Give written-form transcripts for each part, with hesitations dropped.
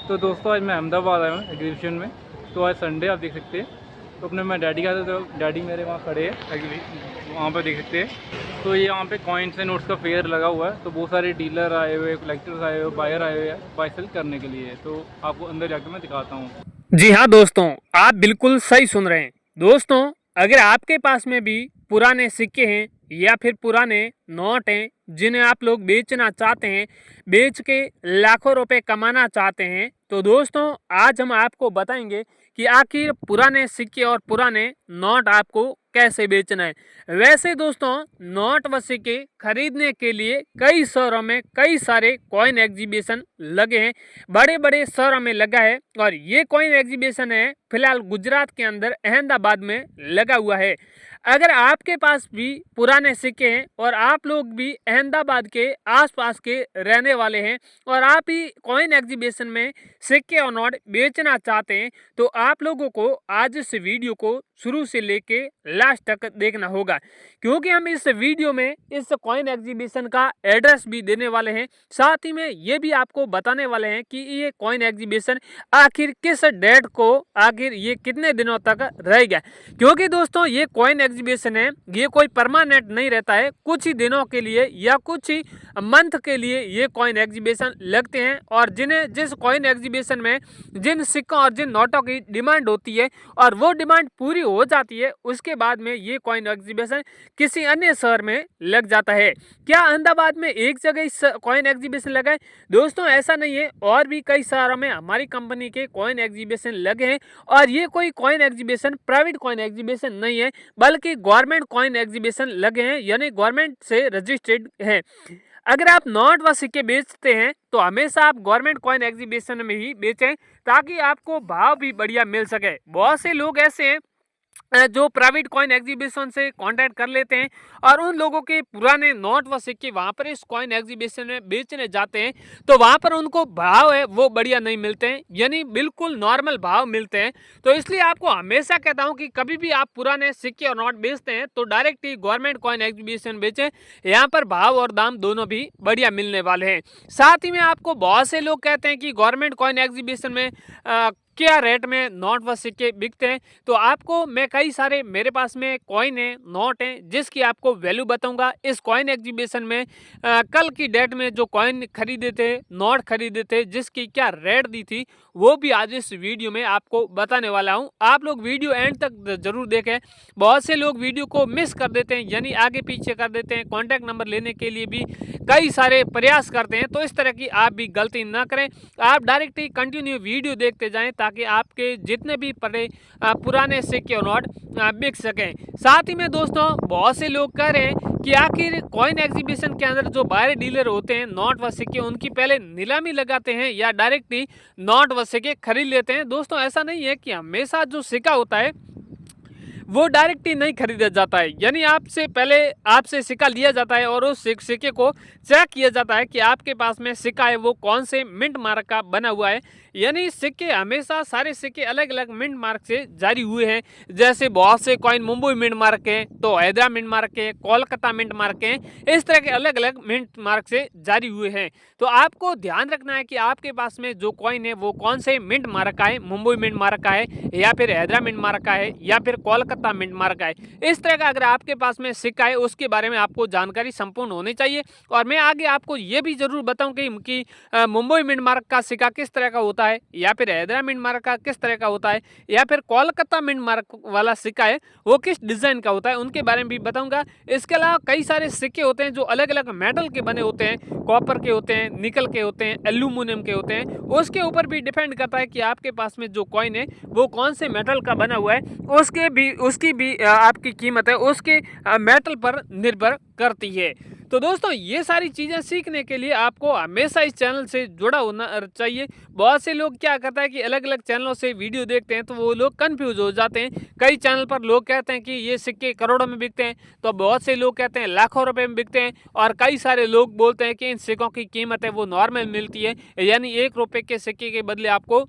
तो दोस्तों आज मैं अहमदाबाद आया हूँ एग्जीबिशन में। तो आज संडे आप देख सकते हैं। तो अपने मैं डैडी का था, तो डैडी मेरे वहाँ खड़े हैं वहाँ पर देख सकते हैं। तो ये यहाँ पे कॉइन्स एंड नोट्स का फेयर लगा हुआ है। तो बहुत सारे डीलर आए हुए, कलेक्टर्स आए हुए, बायर आए हुए हैं बाय सेल करने के लिए। तो आपको अंदर जाकर मैं दिखाता हूँ। जी हाँ दोस्तों, आप बिल्कुल सही सुन रहे हैं। दोस्तों, अगर आपके पास में भी पुराने सिक्के हैं या फिर पुराने नोट हैं जिन्हें आप लोग बेचना चाहते हैं, बेच के लाखों रुपए कमाना चाहते हैं, तो दोस्तों आज हम आपको बताएंगे कि आखिर पुराने सिक्के और पुराने नोट आपको कैसे बेचना है। वैसे दोस्तों, नोट व सिक्के खरीदने के लिए कई शहरों में कई सारे कॉइन एग्जीबिशन लगे हैं, बड़े बड़े शहरों में लगा है। और ये कॉइन एग्जीबिशन है फिलहाल गुजरात के अंदर अहमदाबाद में लगा हुआ है। अगर आपके पास भी पुराने सिक्के हैं और आप लोग भी अहमदाबाद के आसपास के रहने वाले हैं और आप ही कॉइन एग्जीबिशन में सिक्के और नोट बेचना चाहते हैं, तो आप लोगों को आज इस वीडियो को शुरू से लेके लास्ट तक देखना होगा, क्योंकि हम इस वीडियो में इस कॉइन एग्जीबिशन का एड्रेस भी देने वाले हैं। साथ ही में ये भी आपको बताने वाले हैं कि ये कॉइन एग्जीबिशन आखिर किस डेट को, आखिर ये कितने दिनों तक रहेगा। क्योंकि दोस्तों ये कॉइन एग्जीबिशन है, ये कोई परमानेंट नहीं रहता है, कुछ ही दिनों के लिए या कुछ ही मंथ के लिए ये कॉइन एग्जीबिशन लगते हैं। और जिस कॉइन एग्जीबिशन में जिन सिक्कों और जिन नोटों की डिमांड होती है और वो डिमांड पूरी हो जाती है, उसके बाद में ये कॉइन एग्जीबिशन किसी अन्य शहर में लग जाता है। क्या अहमदाबाद में एक जगह इस कॉइन एग्जीबिशन लगा है? दोस्तों ऐसा नहीं है, और भी कई शहरों में हमारी कंपनी के कॉइन एग्जीबिशन लगे हैं। और ये कोई coin exhibition private coin exhibition नहीं है, बल्कि गवर्नमेंट कॉइन एग्जीबिशन लगे हैं, यानी गवर्नमेंट से रजिस्टर्ड है। अगर आप नोट व सिक्के बेचते हैं तो हमेशा आप गवर्नमेंट कॉइन एग्जीबिशन में ही बेचें, ताकि आपको भाव भी बढ़िया मिल सके। बहुत से लोग ऐसे हैं जो प्राइवेट कॉइन एग्जीबिशन से कांटेक्ट कर लेते हैं और उन लोगों के पुराने नोट व सिक्के वहां पर इस कॉइन एग्जीबिशन में बेचने जाते हैं, तो वहां पर उनको भाव है वो बढ़िया नहीं मिलते हैं, यानी बिल्कुल नॉर्मल भाव मिलते हैं। तो इसलिए आपको हमेशा कहता हूं कि कभी भी आप पुराने सिक्के और नोट बेचते हैं तो डायरेक्ट ही गवर्नमेंट कॉइन एग्जीबिशन बेचें। यहाँ पर भाव और दाम दोनों भी बढ़िया मिलने वाले हैं। साथ ही में आपको बहुत से लोग कहते हैं कि गवर्नमेंट कॉइन एग्जीबिशन में क्या रेट में नोट व सिक्के बिकते हैं, तो आपको मैं कई सारे मेरे पास में कॉइन है, नोट हैं, जिसकी आपको वैल्यू बताऊंगा। इस कॉइन एग्जीबिशन में कल की डेट में जो कॉइन खरीदे थे, नोट खरीदे थे, जिसकी क्या रेट दी थी, वो भी आज इस वीडियो में आपको बताने वाला हूं। आप लोग वीडियो एंड तक जरूर देखें। बहुत से लोग वीडियो को मिस कर देते हैं, यानी आगे पीछे कर देते हैं, कॉन्टैक्ट नंबर लेने के लिए भी कई सारे प्रयास करते हैं। तो इस तरह की आप भी गलती ना करें, आप डायरेक्ट ही कंटिन्यू वीडियो देखते जाएं, ताकि आपके जितने भी पुराने सिक्के और नोट बिक सकें। साथ ही में दोस्तों, बहुत से लोग कह रहे हैं कि आखिर कॉइन एग्जीबिशन के अंदर जो बाहरी डीलर होते हैं नोट व सिक्के, उनकी पहले नीलामी लगाते हैं या डायरेक्ट ही नोट व सिक्के खरीद लेते हैं। दोस्तों ऐसा नहीं है कि हमेशा जो सिक्का होता है वो डायरेक्ट ही नहीं खरीदा जाता है, यानी आपसे पहले आपसे सिक्का लिया जाता है और उस सिक्के को चेक किया जाता है कि आपके पास में सिक्का है वो कौन से मिंट मार्क का बना हुआ है। यानी सिक्के हमेशा सारे सिक्के अलग अलग मिंट मार्क से जारी हुए हैं। जैसे बहुत से कॉइन मुंबई मिंट मार्क के, तो हैदरा मिंट मार्क के, कोलकाता मिंट मार्क के, इस तरह के अलग अलग मिंट मार्क से जारी हुए हैं। तो आपको ध्यान रखना है कि आपके पास में जो कॉइन है वो कौन से मिंट मार्क का है, मुंबई मिंट मार्क का है या फिर हैदरा मिंट मार्क का है या फिर कोलकाता मिंट मार्क का है। इस तरह का अगर आपके पास में सिक्का है उसके बारे में आपको जानकारी संपूर्ण होनी चाहिए। और मैं आगे आपको ये भी जरूर बताऊं कि मुंबई मिंट मार्क का सिक्का किस तरह का होता है, या फिर हैदरा मिंट मार्क का किस तरह का होता है, या फिर कोलकाता मिंट मार्क वाला सिक्का है वो किस डिजाइन का होता है, उनके बारे में भी बताऊंगा। इसके अलावा कई सारे सिक्के होते हैं जो अलग अलग मेटल के बने होते हैं, कॉपर के होते हैं, निकल के होते हैं, एल्यूमिनियम के होते हैं। उसके ऊपर भी डिपेंड करता है कि आपके पास में जो कॉइन है वो कौन से मेटल का बना हुआ है, उसकी भी आपकी कीमत है उसके मेटल पर निर्भर करती है। तो दोस्तों ये सारी चीज़ें सीखने के लिए आपको हमेशा इस चैनल से जुड़ा होना चाहिए। बहुत से लोग क्या करता है कि अलग अलग चैनलों से वीडियो देखते हैं तो वो लोग कंफ्यूज हो जाते हैं। कई चैनल पर लोग कहते हैं कि ये सिक्के करोड़ों में बिकते हैं, तो बहुत से लोग कहते हैं लाखों रुपए में बिकते हैं, और कई सारे लोग बोलते हैं कि इन सिक्कों की कीमत है वो नॉर्मल मिलती है, यानी 1 रुपये के सिक्के के बदले आपको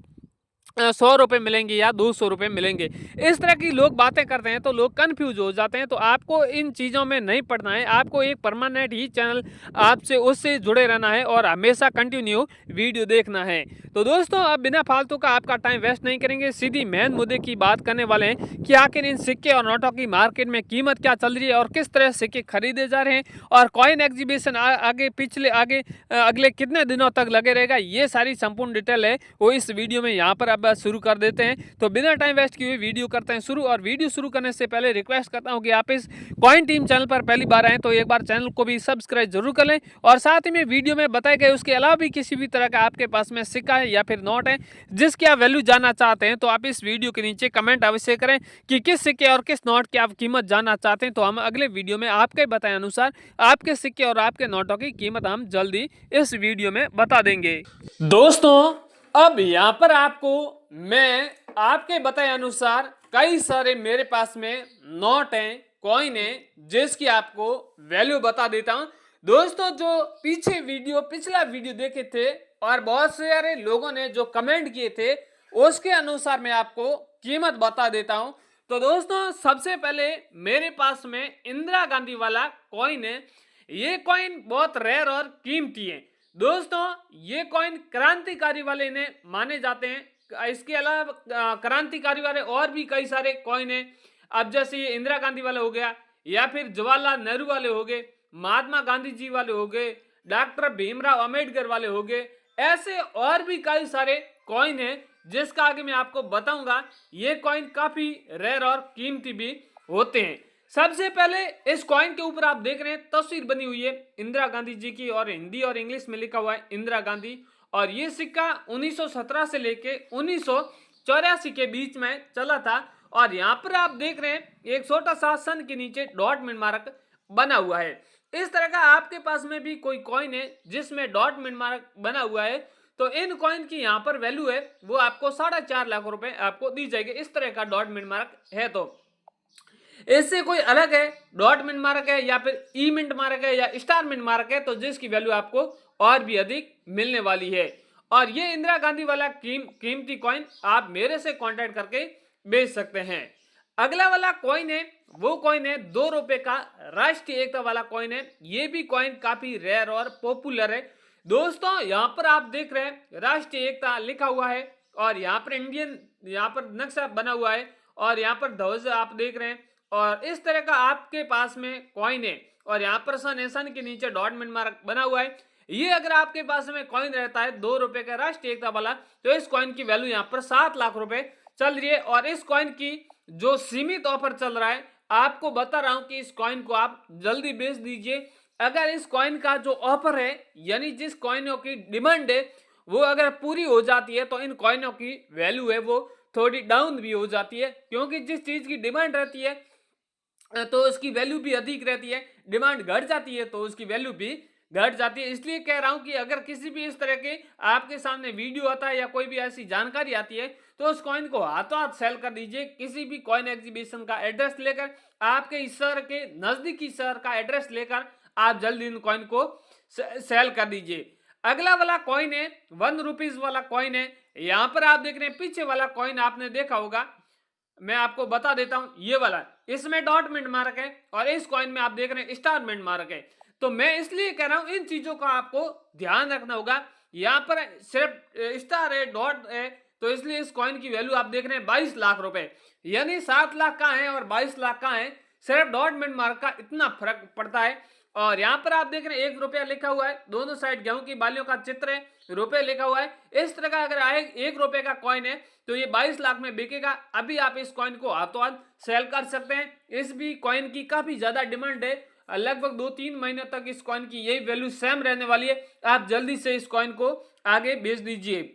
100 रुपये मिलेंगे या 200 रुपये मिलेंगे। इस तरह की लोग बातें करते हैं तो लोग कन्फ्यूज हो जाते हैं। तो आपको इन चीज़ों में नहीं पड़ना है, आपको एक परमानेंट ही चैनल आपसे उससे जुड़े रहना है और हमेशा कंटिन्यू वीडियो देखना है। तो दोस्तों अब बिना फालतू का आपका टाइम वेस्ट नहीं करेंगे, सीधी मेन मुद्दे की बात करने वाले हैं कि आखिर इन सिक्के और नोटों की मार्केट में कीमत क्या चल रही है और किस तरह सिक्के खरीदे जा रहे हैं और कॉइन एग्जीबिशन आगे पिछले आगे अगले कितने दिनों तक लगे रहेगा, ये सारी संपूर्ण डिटेल है वो इस वीडियो में यहाँ पर अब शुरू कर देते हैं। तो बिना टाइम वेस्ट किए वीडियो करते हैं शुरू। और वीडियो शुरू करने से पहले रिक्वेस्ट करता हूँ कि आप इस कॉइन टीम चैनल पर पहली बार आए तो एक बार चैनल को भी सब्सक्राइब जरूर कर लें और साथ ही में वीडियो में बताए गए उसके अलावा भी किसी भी तरह का आपके पास में सिक्का है या फिर नोट है जिसकी आप वैल्यू जानना चाहते हैं तो आप इस वीडियो के नीचे कमेंट अवश्य करें कि किस सिक्के और किस नोट की आप कीमत जानना चाहते हैं। तो हम अगले वीडियो में आपके बताए अनुसार आपके सिक्के और आपके नोटों की कीमत हम जल्दी इस वीडियो में बता देंगे। दोस्तों अब यहाँ पर आपको मैं आपके बताए अनुसार कई सारे मेरे पास में नोट हैं, कॉइन है जिसकी आपको वैल्यू बता देता हूं। दोस्तों जो पिछला वीडियो देखे थे और बहुत सारे लोगों ने जो कमेंट किए थे उसके अनुसार मैं आपको कीमत बता देता हूं। तो दोस्तों सबसे पहले मेरे पास में इंदिरा गांधी वाला कॉइन है। ये कॉइन बहुत रेयर और कीमती है। दोस्तों ये कॉइन क्रांतिकारी वाले ने माने जाते हैं। इसके अलावा क्रांतिकारी वाले और भी कई सारे कॉइन हैं। अब जैसे ये इंदिरा गांधी वाले हो गया या फिर जवाहरलाल नेहरू वाले हो गए, महात्मा गांधी जी वाले हो गए, डॉक्टर भीमराव अंबेडकर वाले हो गए, ऐसे और भी कई सारे कॉइन हैं जिसका आगे मैं आपको बताऊंगा। ये कॉइन काफी रेयर और कीमती भी होते हैं। सबसे पहले इस कॉइन के ऊपर आप देख रहे हैं तस्वीर बनी हुई है इंदिरा गांधी जी की और हिंदी और इंग्लिश में लिखा हुआ है इंदिरा गांधी। और ये सिक्का 1917 से लेके 1984 के बीच में चला था। और यहाँ पर आप देख रहे हैं एक छोटा सा सन के नीचे डॉट मिन मार्क बना हुआ है। इस तरह का आपके पास में भी कोई कॉइन है जिसमें डॉट मिन मार्क बना हुआ है तो इन कॉइन की यहाँ पर वैल्यू है वो आपको 4.5 लाख रुपए आपको दी जाएगी। इस तरह का डॉट मिन मार्क है। तो इससे कोई अलग है डॉट मिन मार्क है या फिर ई मिंट मार्क है या स्टार मिन मार्क है तो जिसकी वैल्यू आपको और भी अधिक मिलने वाली है। और ये इंदिरा गांधी वाला कीमती कॉइन आप मेरे से कांटेक्ट करके बेच सकते हैं। अगला वाला कॉइन है वो कॉइन है 2 रुपए का राष्ट्रीय एकता वाला कॉइन है। ये भी कॉइन काफी रेयर और पॉपुलर है। दोस्तों यहाँ पर आप देख रहे हैं राष्ट्रीय एकता लिखा हुआ है और यहाँ पर इंडियन यहाँ पर नक्शा बना हुआ है और यहाँ पर ध्वज आप देख रहे हैं और इस तरह का आपके पास में कॉइन है और यहाँ पर सन के नीचे डॉट मिन मार्क बना हुआ है। ये अगर आपके पास में कॉइन रहता है 2 रुपए का राष्ट्रीय एकता वाला तो इस कॉइन की वैल्यू यहाँ पर 7 लाख रुपए चल रही है। और इस कॉइन की जो सीमित ऑफर चल रहा है आपको बता रहा हूं कि इस कॉइन को आप जल्दी बेच दीजिए। अगर इस कॉइन का जो ऑफर है यानी जिस कॉइनों की डिमांड है वो अगर पूरी हो जाती है तो इन कॉइनों की वैल्यू है वो थोड़ी डाउन भी हो जाती है क्योंकि जिस चीज की डिमांड रहती है तो उसकी वैल्यू भी अधिक रहती है, डिमांड घट जाती है तो उसकी वैल्यू भी घट जाती है। इसलिए कह रहा हूं कि अगर किसी भी इस तरह के आपके सामने वीडियो आता है या कोई भी ऐसी जानकारी आती है तो उस कॉइन को हाथों हाथ सेल कर दीजिए। किसी भी कॉइन एग्जीबिशन का एड्रेस लेकर आपके इस शहर के नजदीकी शहर का एड्रेस लेकर आप जल्दी इन कॉइन को सेल कर दीजिए। अगला वाला कॉइन है 1 रुपीज वाला कॉइन है। यहाँ पर आप देख रहे हैं पीछे वाला कॉइन आपने देखा होगा, मैं आपको बता देता हूं ये वाला, इसमें डॉट मिंट मार्क है और इस कॉइन में आप देख रहे हैं स्टार मिंट मार्क है। तो मैं इसलिए कह रहा हूं इन चीजों का आपको ध्यान रखना होगा। यहाँ पर सिर्फ स्टार है डॉट है तो इसलिए इस कॉइन की वैल्यू आप देख रहे हैं 22 लाख रुपए, यानी 7 लाख का है और 22 लाख का है, सिर्फ डॉट मिंट मार्क का इतना फर्क पड़ता है। और यहाँ पर आप देख रहे हैं 1 रुपया लिखा हुआ है, दोनों साइड गेहूं की बालियों का चित्र है, रुपए लिखा हुआ है। इस तरह का अगर आए 1 रुपए का कॉइन है तो ये 22 लाख में बिकेगा। अभी आप इस कॉइन को हाथों हाथ सेल कर सकते हैं। इस भी कॉइन की काफी ज्यादा डिमांड है, लगभग 2-3 महीने तक इस कॉइन की यही वैल्यू सेम रहने वाली है। आप जल्दी से इस कॉइन को आगे बेच दीजिए।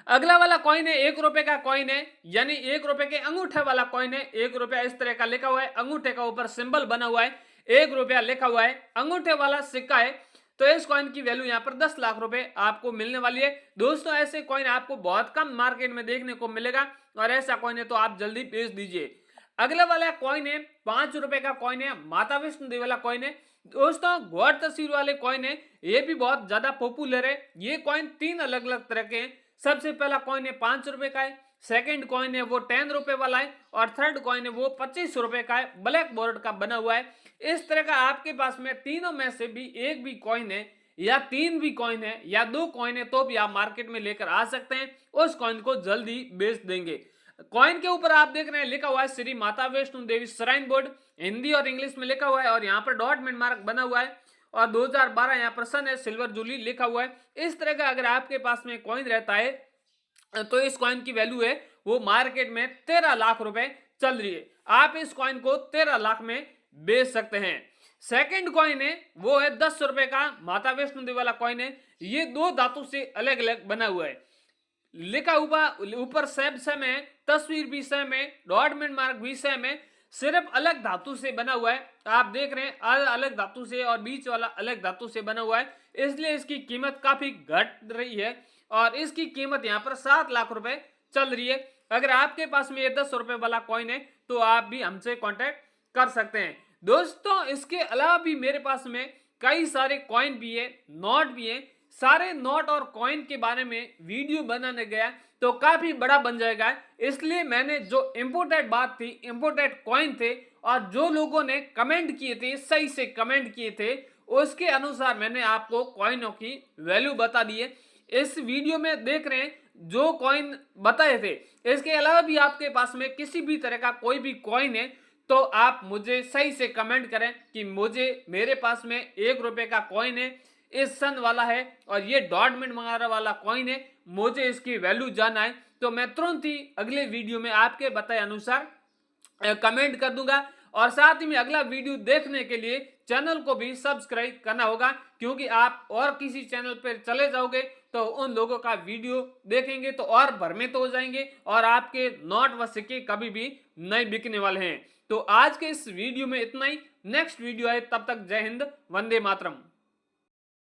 अगला वाला कॉइन है 1 रुपए का कॉइन है, यानी 1 रुपए के अंगूठे वाला कॉइन है। 1 रुपया इस तरह का लिखा हुआ है, अंगूठे का ऊपर सिंबल बना हुआ है, 1 रुपया लिखा हुआ है, अंगूठे वाला सिक्का है। तो इस कॉइन की वैल्यू यहाँ पर 10 लाख रुपए आपको मिलने वाली है। दोस्तों ऐसे कॉइन आपको बहुत कम मार्केट में देखने को मिलेगा और ऐसा कॉइन है तो आप जल्दी बेच दीजिए। अगला वाला कॉइन है 5 रुपए का कॉइन है, माता वैष्णो देवी वाला कॉइन है। दोस्तों गौर तस्वीर वाले कॉइन है, ये भी बहुत ज्यादा पॉपुलर है। ये कॉइन 3 अलग अलग तरह के हैं। सबसे पहला कॉइन है 5 रुपए का है, सेकंड कॉइन है वो 10 रुपए वाला है और थर्ड कॉइन है वो 25 रुपए का है, ब्लैक बोर्ड का बना हुआ है। इस तरह का आपके पास में तीनों में से भी एक भी कॉइन है या 3 भी कॉइन है या 2 कॉइन है तो भी आप मार्केट में लेकर आ सकते हैं, उस कॉइन को जल्दी बेच देंगे। कॉइन के ऊपर आप देख रहे हैं लिखा हुआ है श्री माता वैष्णो देवी श्राइन बोर्ड, हिंदी और इंग्लिश में लिखा हुआ है और यहाँ पर डॉट मार्क बना हुआ है और 2012 यहाँ पर सन है, सिल्वर जूली लिखा हुआ है। इस तरह का अगर आपके पास में कॉइन रहता है तो इस कॉइन की वैल्यू है वो मार्केट में 13 लाख रुपए चल रही है। आप इस कॉइन को 13 लाख में बेच सकते हैं। सेकंड कॉइन है वो है 10 रुपए का माता वैष्णो देवी वाला कॉइन है। ये 2 धातु से अलग अलग बना हुआ है, लिखा हुआ ऊपर सेम है, तस्वीर भी सेम है, डॉट मार्क भी सेम है, सिर्फ अलग धातु से बना हुआ है। आप देख रहे हैं अलग धातु से और बीच वाला अलग धातु से बना हुआ है, इसलिए इसकी कीमत काफी घट रही है और इसकी कीमत यहाँ पर 7 लाख रुपए चल रही है। अगर आपके पास में ये 10 रुपए वाला कॉइन है तो आप भी हमसे कांटेक्ट कर सकते हैं। दोस्तों इसके अलावा भी मेरे पास में कई सारे कॉइन भी है, नोट भी है। सारे नोट और कॉइन के बारे में वीडियो बनाने गया तो काफी बड़ा बन जाएगा, इसलिए मैंने जो इम्पोर्टेंट बात थी, इम्पोर्टेंट कॉइन थे और जो लोगों ने कमेंट किए थे, सही से कमेंट किए थे, उसके अनुसार मैंने आपको कॉइनों की वैल्यू बता दी है। इस वीडियो में देख रहे हैं जो कॉइन बताए थे। इसके अलावा भी आपके पास में किसी भी तरह का कोई भी कॉइन है तो आप मुझे सही से कमेंट करें कि मुझे मेरे पास में 1 रुपए का कॉइन है, इस सन वाला है और ये डॉट वगैरह वाला कॉइन है, मुझे इसकी वैल्यू जानना है तो मैं तुरंत ही अगले वीडियो में आपके बताए अनुसार कमेंट कर दूंगा। और साथ ही में अगला वीडियो देखने के लिए चैनल को भी सब्सक्राइब करना होगा, क्योंकि आप और किसी चैनल पर चले जाओगे तो उन लोगों का वीडियो देखेंगे तो और भ्रमित हो जाएंगे और आपके नोट व सिक्के कभी भी नहीं बिकने वाले हैं। तो आज के इस वीडियो में इतना ही, नेक्स्ट वीडियो है, तब तक जय हिंद, वंदे मातरम।